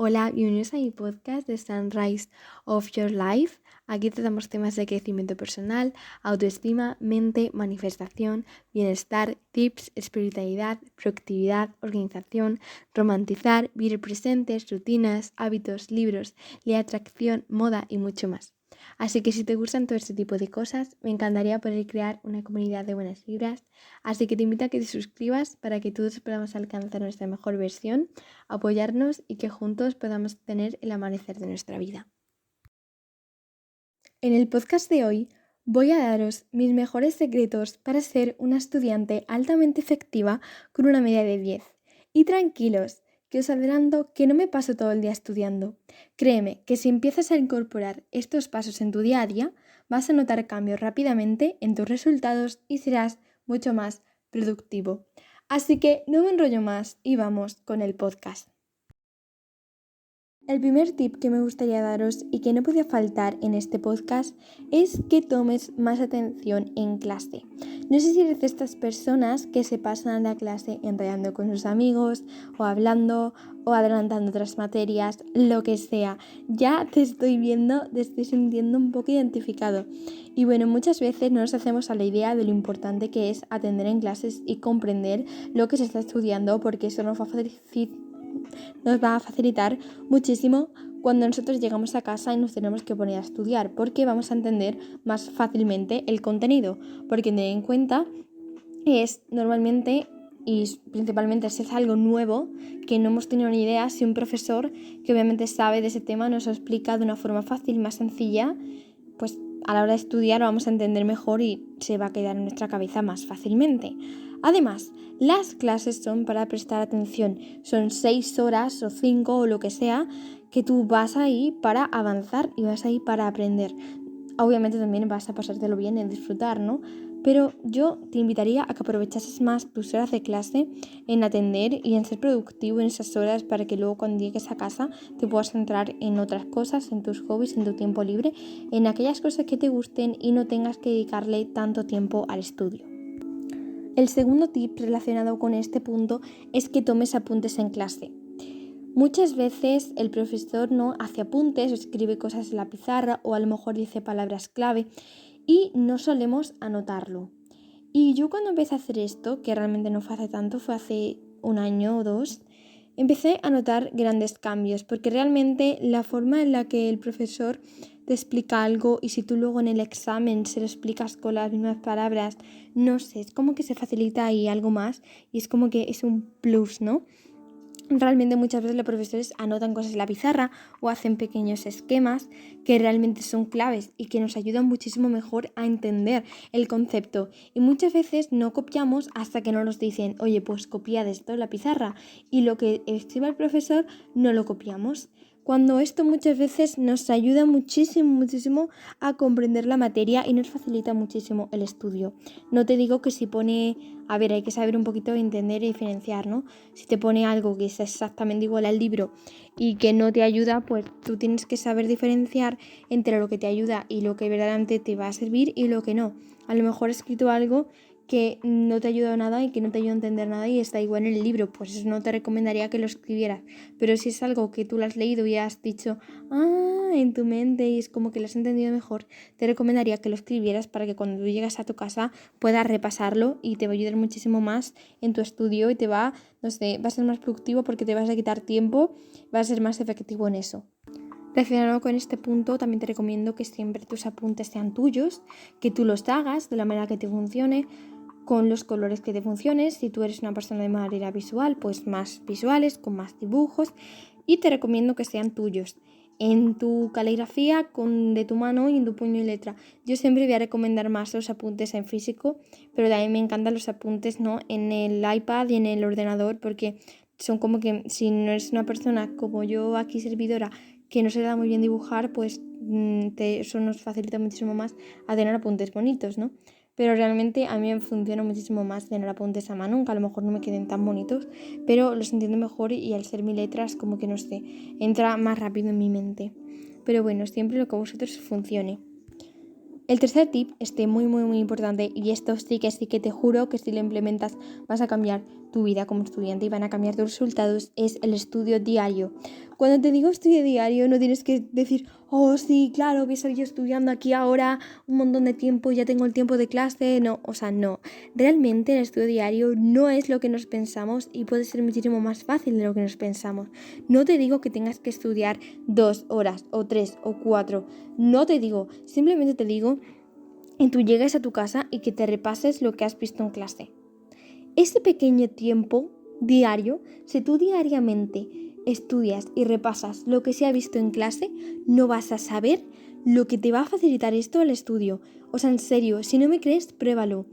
Hola, bienvenidos a mi podcast de Sunrise of Your Life. Aquí tratamos temas de crecimiento personal, autoestima, mente, manifestación, bienestar, tips, espiritualidad, productividad, organización, romantizar, vivir presentes, rutinas, hábitos, libros, ley de atracción, moda y mucho más. Así que si te gustan todo este tipo de cosas, me encantaría poder crear una comunidad de buenas vibras. Así que te invito a que te suscribas para que todos podamos alcanzar nuestra mejor versión, apoyarnos y que juntos podamos tener el amanecer de nuestra vida. En el podcast de hoy voy a daros mis mejores secretos para ser una estudiante altamente efectiva con una media de 10. Y tranquilos, que os adelanto que no me paso todo el día estudiando. Créeme que si empiezas a incorporar estos pasos en tu día a día, vas a notar cambios rápidamente en tus resultados y serás mucho más productivo. Así que no me enrollo más y vamos con el podcast. El primer tip que me gustaría daros y que no podía faltar en este podcast es que tomes más atención en clase. No sé si eres de estas personas que se pasan la clase enrollando con sus amigos o hablando o adelantando otras materias, lo que sea. Ya te estoy viendo, te estoy sintiendo un poco identificado. Y bueno, muchas veces no nos hacemos a la idea de lo importante que es atender en clases y comprender lo que se está estudiando, porque eso nos va a facilitar muchísimo cuando nosotros llegamos a casa y nos tenemos que poner a estudiar, porque vamos a entender más fácilmente el contenido, porque ten en cuenta es normalmente y principalmente si es algo nuevo que no hemos tenido ni idea, si un profesor que obviamente sabe de ese tema nos lo explica de una forma fácil, más sencilla, pues a la hora de estudiar lo vamos a entender mejor y se va a quedar en nuestra cabeza más fácilmente. Además, las clases son para prestar atención. Son 6 horas o 5 o lo que sea que tú vas ahí para avanzar y vas ahí para aprender. Obviamente también vas a pasártelo bien y disfrutar, ¿no? Pero yo te invitaría a que aprovechases más tus horas de clase en atender y en ser productivo en esas horas para que luego cuando llegues a casa te puedas centrar en otras cosas, en tus hobbies, en tu tiempo libre, en aquellas cosas que te gusten y no tengas que dedicarle tanto tiempo al estudio. El segundo tip relacionado con este punto es que tomes apuntes en clase. Muchas veces el profesor no hace apuntes o escribe cosas en la pizarra o a lo mejor dice palabras clave y no solemos anotarlo. Y yo cuando empecé a hacer esto, que realmente no fue hace tanto, fue hace un año o dos, empecé a notar grandes cambios, porque realmente la forma en la que el profesor te explica algo y si tú luego en el examen se lo explicas con las mismas palabras, no sé, es como que se facilita ahí algo más y es como que es un plus, ¿no? Realmente muchas veces los profesores anotan cosas en la pizarra o hacen pequeños esquemas que realmente son claves y que nos ayudan muchísimo mejor a entender el concepto. Y muchas veces no copiamos hasta que no nos dicen, oye, pues copia de esto en la pizarra. Y lo que escriba el profesor no lo copiamos. Cuando esto muchas veces nos ayuda muchísimo a comprender la materia y nos facilita muchísimo el estudio. No te digo que si pone, a ver, hay que saber un poquito entender y diferenciar, ¿no? Si te pone algo que es exactamente igual al libro y que no te ayuda, pues tú tienes que saber diferenciar entre lo que te ayuda y lo que verdaderamente te va a servir y lo que no. A lo mejor he escrito algo que no te ayuda a nada y que no te ayuda a entender nada y está igual en el libro, pues eso no te recomendaría que lo escribieras. Pero si es algo que tú lo has leído y has dicho, en tu mente y es como que lo has entendido mejor, te recomendaría que lo escribieras para que cuando tú llegas a tu casa puedas repasarlo y te va a ayudar muchísimo más en tu estudio y te va, no sé, va a ser más productivo porque te vas a quitar tiempo, vas a ser más efectivo en eso. Relacionado con este punto, también te recomiendo que siempre tus apuntes sean tuyos, que tú los hagas de la manera que te funcione, con los colores que te funcionen. Si tú eres una persona de manera visual, pues más visuales, con más dibujos, y te recomiendo que sean tuyos. En tu caligrafía de tu mano y en tu puño y letra. Yo siempre voy a recomendar más los apuntes en físico, pero también me encantan los apuntes, ¿no?, en el iPad y en el ordenador, porque son como que si no eres una persona como yo aquí servidora que no se le da muy bien dibujar, pues eso nos facilita muchísimo más a tener apuntes bonitos, ¿no? Pero realmente a mí me funciona muchísimo más tener apuntes a mano, aunque a lo mejor no me queden tan bonitos, pero los entiendo mejor y al ser mi letra es como que, no sé, entra más rápido en mi mente. Pero bueno, siempre lo que a vosotros funcione. El tercer tip, muy importante, y esto sí que te juro que si lo implementas vas a cambiar tu vida como estudiante y van a cambiar tus resultados, es el estudio diario. Cuando te digo estudia diario, no tienes que decir, oh sí, claro, voy a estar yo estudiando aquí ahora un montón de tiempo, ya tengo el tiempo de clase. No, o sea, no. Realmente el estudio diario no es lo que nos pensamos y puede ser muchísimo más fácil de lo que nos pensamos. No te digo que tengas que estudiar 2 horas o 3 o 4. No te digo, simplemente te digo que tú llegues a tu casa y que te repases lo que has visto en clase. Ese pequeño tiempo diario, si tú diariamente estudias y repasas lo que se ha visto en clase, no vas a saber lo que te va a facilitar esto al estudio. O sea, en serio, si no me crees, pruébalo.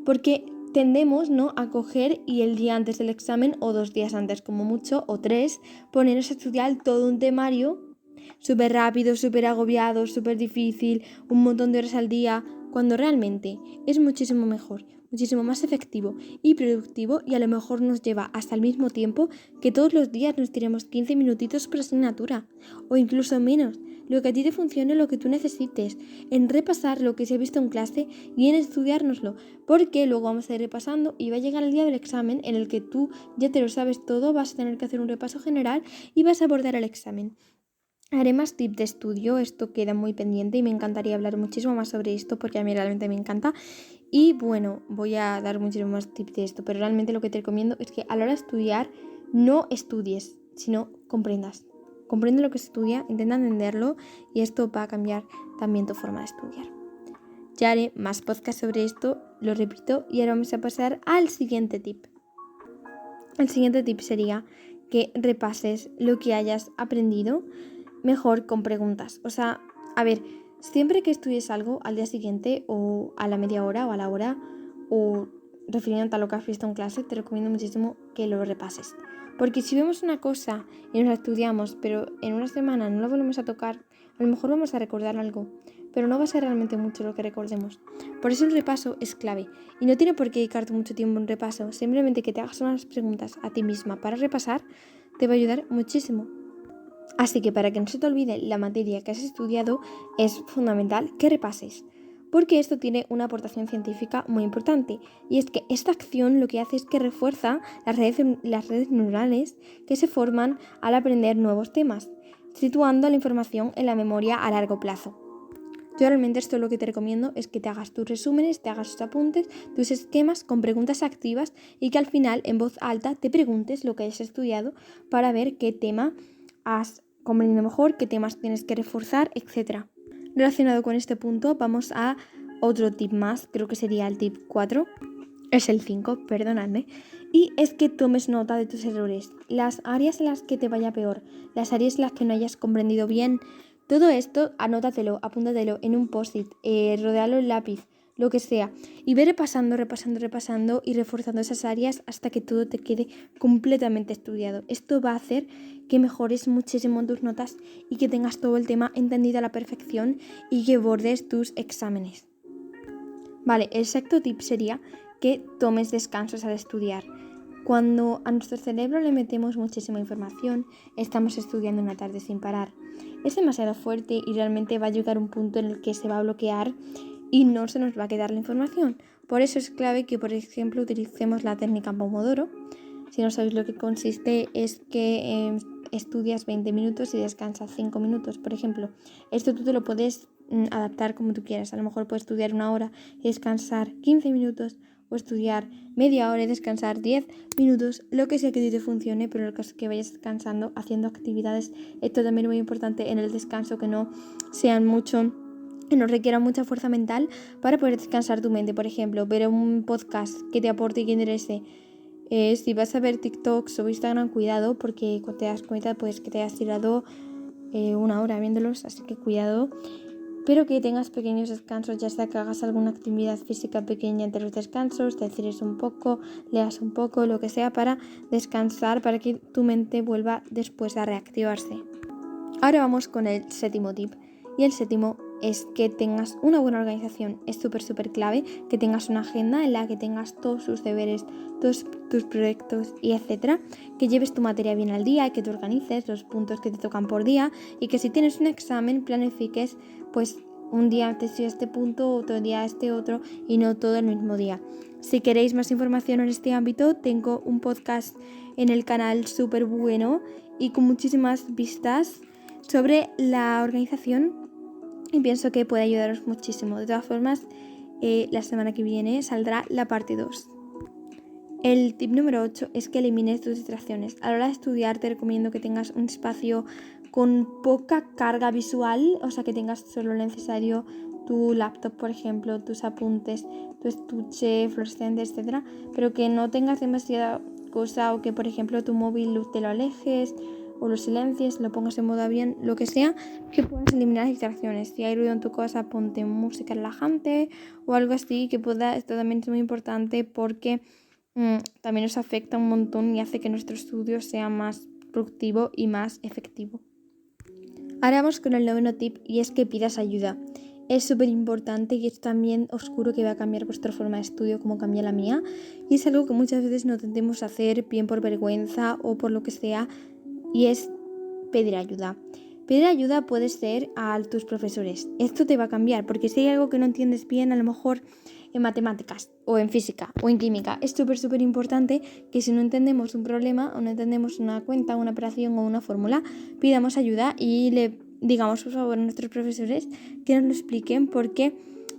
Porque tendemos, ¿no?, a coger y el día antes del examen, o 2 días antes como mucho, o 3, ponernos a estudiar todo un temario súper rápido, súper agobiado, súper difícil, un montón de horas al día, cuando realmente es muchísimo mejor, muchísimo más efectivo y productivo, y a lo mejor nos lleva hasta el mismo tiempo que todos los días nos tiremos 15 minutitos por asignatura, o incluso menos, lo que a ti te funcione, lo que tú necesites, en repasar lo que se ha visto en clase y en estudiárnoslo, porque luego vamos a ir repasando y va a llegar el día del examen en el que tú ya te lo sabes todo, vas a tener que hacer un repaso general y vas a abordar el examen. Haré más tips de estudio, esto queda muy pendiente y me encantaría hablar muchísimo más sobre esto porque a mí realmente me encanta. Y bueno, voy a dar muchísimo más tips de esto, pero realmente lo que te recomiendo es que a la hora de estudiar no estudies, sino comprendas. Comprende lo que se estudia, intenta entenderlo y esto va a cambiar también tu forma de estudiar. Ya haré más podcasts sobre esto, lo repito, y ahora vamos a pasar al siguiente tip. El siguiente tip sería que repases lo que hayas aprendido mejor con preguntas. O sea, a ver, siempre que estudies algo al día siguiente o a la media hora o a la hora o refiriéndote a lo que has visto en clase, te recomiendo muchísimo que lo repases. Porque si vemos una cosa y nos la estudiamos, pero en una semana no la volvemos a tocar, a lo mejor vamos a recordar algo, pero no va a ser realmente mucho lo que recordemos. Por eso el repaso es clave. Y no tiene por qué dedicarte mucho tiempo en repaso, simplemente que te hagas unas preguntas a ti misma para repasar, te va a ayudar muchísimo. Así que para que no se te olvide la materia que has estudiado, es fundamental que repases, porque esto tiene una aportación científica muy importante, y es que esta acción lo que hace es que refuerza las redes neuronales que se forman al aprender nuevos temas, situando la información en la memoria a largo plazo. Yo realmente esto lo que te recomiendo es que te hagas tus resúmenes, te hagas tus apuntes, tus esquemas con preguntas activas y que al final en voz alta te preguntes lo que hayas estudiado para ver qué tema has comprendido mejor, qué temas tienes que reforzar, etc. Relacionado con este punto vamos a otro tip más, creo que sería el tip 4, es el 5, perdonadme, y es que tomes nota de tus errores, las áreas en las que te vaya peor, las áreas en las que no hayas comprendido bien. Todo esto, anótatelo, apúntatelo en un post-it, rodéalo en lápiz, lo que sea, y ve repasando y reforzando esas áreas hasta que todo te quede completamente estudiado. Esto va a hacer que mejores muchísimo tus notas y que tengas todo el tema entendido a la perfección y que bordes tus exámenes. Vale, el sexto tip sería que tomes descansos al estudiar. Cuando a nuestro cerebro le metemos muchísima información, estamos estudiando una tarde sin parar. Es demasiado fuerte y realmente va a llegar un punto en el que se va a bloquear y no se nos va a quedar la información. Por eso es clave que, por ejemplo, utilicemos la técnica Pomodoro. Si no sabéis lo que consiste, es que estudias 20 minutos y descansas 5 minutos, por ejemplo. Esto tú te lo puedes adaptar como tú quieras. A lo mejor puedes estudiar 1 hora y descansar 15 minutos, o estudiar media hora y descansar 10 minutos, lo que sea que te funcione, pero el caso es que vayas descansando, haciendo actividades. Esto también es muy importante en el descanso, que no sean mucho, que no requiera mucha fuerza mental para poder descansar tu mente. Por ejemplo, ver un podcast que te aporte y que interese. Si vas a ver TikToks o Instagram, cuidado, porque cuando te das cuenta pues que te has tirado 1 hora viéndolos, así que cuidado. Pero que tengas pequeños descansos, ya sea que hagas alguna actividad física pequeña entre los descansos, te estires un poco, leas un poco, lo que sea, para descansar, para que tu mente vuelva después a reactivarse. Ahora vamos con el séptimo tip, y el séptimo es que tengas una buena organización. Es súper clave que tengas una agenda en la que tengas todos tus deberes, todos tus proyectos y etcétera, que lleves tu materia bien al día, que te organices los puntos que te tocan por día y que si tienes un examen planifiques pues un día te estudio este punto, otro día este otro y no todo el mismo día. Si queréis más información en este ámbito, tengo un podcast en el canal súper bueno y con muchísimas vistas sobre la organización y pienso que puede ayudaros muchísimo. De todas formas, la semana que viene saldrá la parte 2. El tip número 8 es que elimines tus distracciones. A la hora de estudiar te recomiendo que tengas un espacio con poca carga visual, o sea que tengas solo lo necesario, tu laptop por ejemplo, tus apuntes, tu estuche, fluorescente, etc. Pero que no tengas demasiada cosa o que por ejemplo tu móvil te lo alejes o lo silencies, lo pongas en modo avión, lo que sea, que puedas eliminar las distracciones. Si hay ruido en tu casa, ponte música relajante o algo así que pueda. Esto también es muy importante porque también nos afecta un montón y hace que nuestro estudio sea más productivo y más efectivo. Ahora vamos con el 9º tip y es que pidas ayuda. Es súper importante y es también oscuro que va a cambiar vuestra forma de estudio como cambia la mía y es algo que muchas veces no tendemos a hacer bien por vergüenza o por lo que sea y es pedir ayuda. Pedir ayuda puede ser a tus profesores. Esto te va a cambiar porque si hay algo que no entiendes bien, a lo mejor en matemáticas o en física o en química, es súper importante que si no entendemos un problema o no entendemos una cuenta, una operación o una fórmula, pidamos ayuda y le digamos por favor a nuestros profesores que nos lo expliquen porque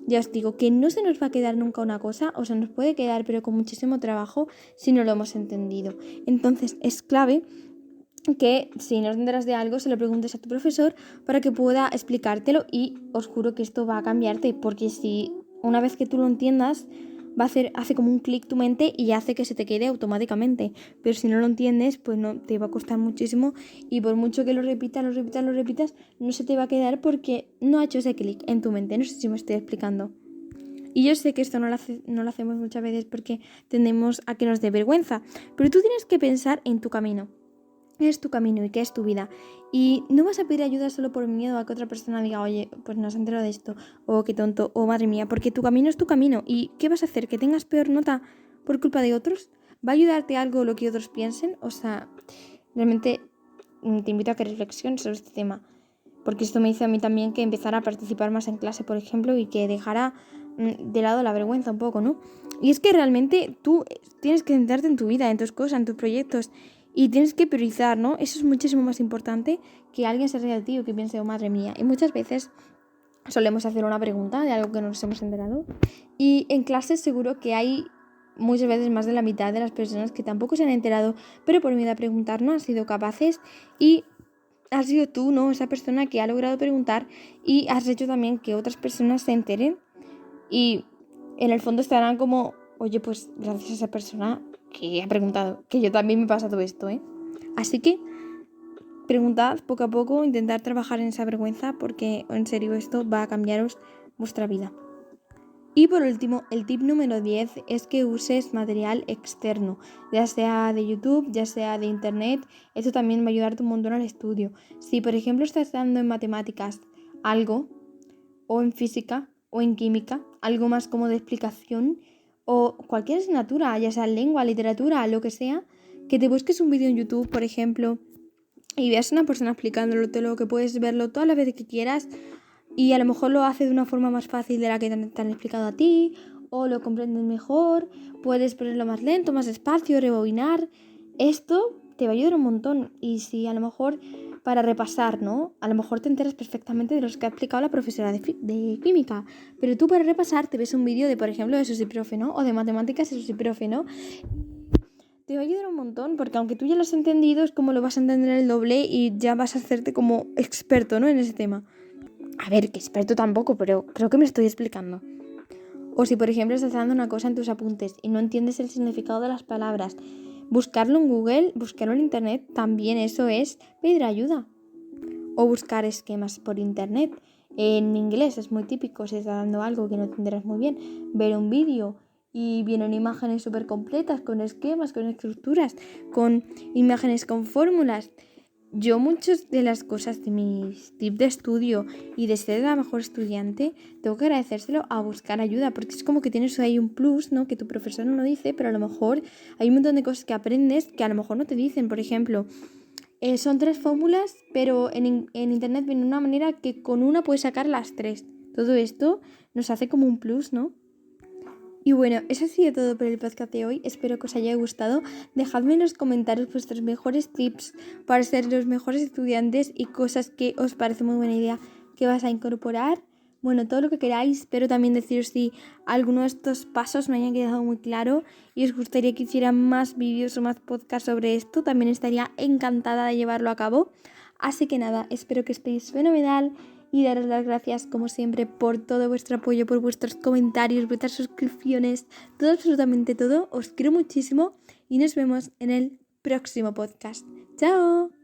ya os digo que no se nos va a quedar nunca una cosa, o sea, nos puede quedar pero con muchísimo trabajo si no lo hemos entendido. Entonces es clave que si no te enteras de algo se lo preguntes a tu profesor para que pueda explicártelo y os juro que esto va a cambiarte porque si una vez que tú lo entiendas hace como un clic tu mente y hace que se te quede automáticamente, pero si no lo entiendes pues no te va a costar muchísimo y por mucho que lo repitas no se te va a quedar porque no ha hecho ese clic en tu mente. No sé si me estoy explicando. Y yo sé que esto no lo hacemos muchas veces porque tendemos a que nos dé vergüenza, pero tú tienes que pensar en tu camino. Es tu camino y qué es tu vida. Y no vas a pedir ayuda solo por miedo a que otra persona diga, oye, pues no se ha enterado de esto, o qué tonto, o madre mía, porque tu camino es tu camino. ¿Y qué vas a hacer? ¿Que tengas peor nota por culpa de otros? ¿Va a ayudarte algo lo que otros piensen? O sea, realmente te invito a que reflexiones sobre este tema. Porque esto me hizo a mí también que empezara a participar más en clase, por ejemplo, y que dejara de lado la vergüenza un poco, ¿no? Y es que realmente tú tienes que centrarte en tu vida, en tus cosas, en tus proyectos. Y tienes que priorizar, ¿no? Eso es muchísimo más importante que alguien se ría de ti o que piense, oh madre mía. Y muchas veces solemos hacer una pregunta de algo que no nos hemos enterado. Y en clase seguro que hay muchas veces más de la mitad de las personas que tampoco se han enterado, pero por miedo a preguntar no han sido capaces y has sido tú, ¿no? Esa persona que ha logrado preguntar y has hecho también que otras personas se enteren y en el fondo estarán como, oye, pues gracias a esa persona que ha preguntado, que yo también me pasa todo esto, ¿eh? Así que preguntad poco a poco, intentad trabajar en esa vergüenza porque en serio esto va a cambiaros vuestra vida. Y por último, el tip número 10 es que uses material externo, ya sea de YouTube, ya sea de internet. Esto también va a ayudarte un montón al estudio. Si por ejemplo estás dando en matemáticas algo, o en física, o en química, algo más como de explicación, o cualquier asignatura, ya sea lengua, literatura, lo que sea, que te busques un vídeo en YouTube, por ejemplo, y veas a una persona explicándolo, todo lo que puedes verlo todas las veces que quieras y a lo mejor lo hace de una forma más fácil de la que te han explicado a ti o lo comprendes mejor, puedes ponerlo más lento, más despacio, rebobinar. Esto te va a ayudar un montón y si a lo mejor para repasar, ¿no? A lo mejor te enteras perfectamente de los que ha explicado la profesora de química, pero tú para repasar te ves un vídeo de, por ejemplo, de Susi Profe, ¿no? O de matemáticas de Susi Profe, ¿no? Te va a ayudar un montón, porque aunque tú ya lo has entendido, es como lo vas a entender el doble y ya vas a hacerte como experto, ¿no? En ese tema. A ver, que experto tampoco, pero creo que me estoy explicando. O si, por ejemplo, estás dando una cosa en tus apuntes y no entiendes el significado de las palabras, buscarlo en Google, buscarlo en Internet, también eso es pedir ayuda. O buscar esquemas por Internet. En inglés es muy típico, si estás dando algo que no entenderás muy bien, ver un vídeo y vienen imágenes súper completas, con esquemas, con estructuras, con imágenes con fórmulas. Yo muchas de las cosas de mis tips de estudio y de ser la mejor estudiante, tengo que agradecérselo a buscar ayuda, porque es como que tienes ahí un plus, ¿no? Que tu profesor no lo dice, pero a lo mejor hay un montón de cosas que aprendes que a lo mejor no te dicen. Por ejemplo, son 3 fórmulas, pero en internet viene una manera que con una puedes sacar las 3. todo esto nos hace como un plus, ¿no? Y bueno, eso ha sido todo por el podcast de hoy. Espero que os haya gustado. Dejadme en los comentarios vuestros mejores tips para ser los mejores estudiantes y cosas que os parece muy buena idea que vas a incorporar. Bueno, todo lo que queráis, pero también deciros si alguno de estos pasos me hayan quedado muy claro y os gustaría que hiciera más vídeos o más podcasts sobre esto. También estaría encantada de llevarlo a cabo. Así que nada, espero que estéis fenomenal y daros las gracias como siempre por todo vuestro apoyo, por vuestros comentarios, vuestras suscripciones, todo, absolutamente todo. Os quiero muchísimo y nos vemos en el próximo podcast. ¡Chao!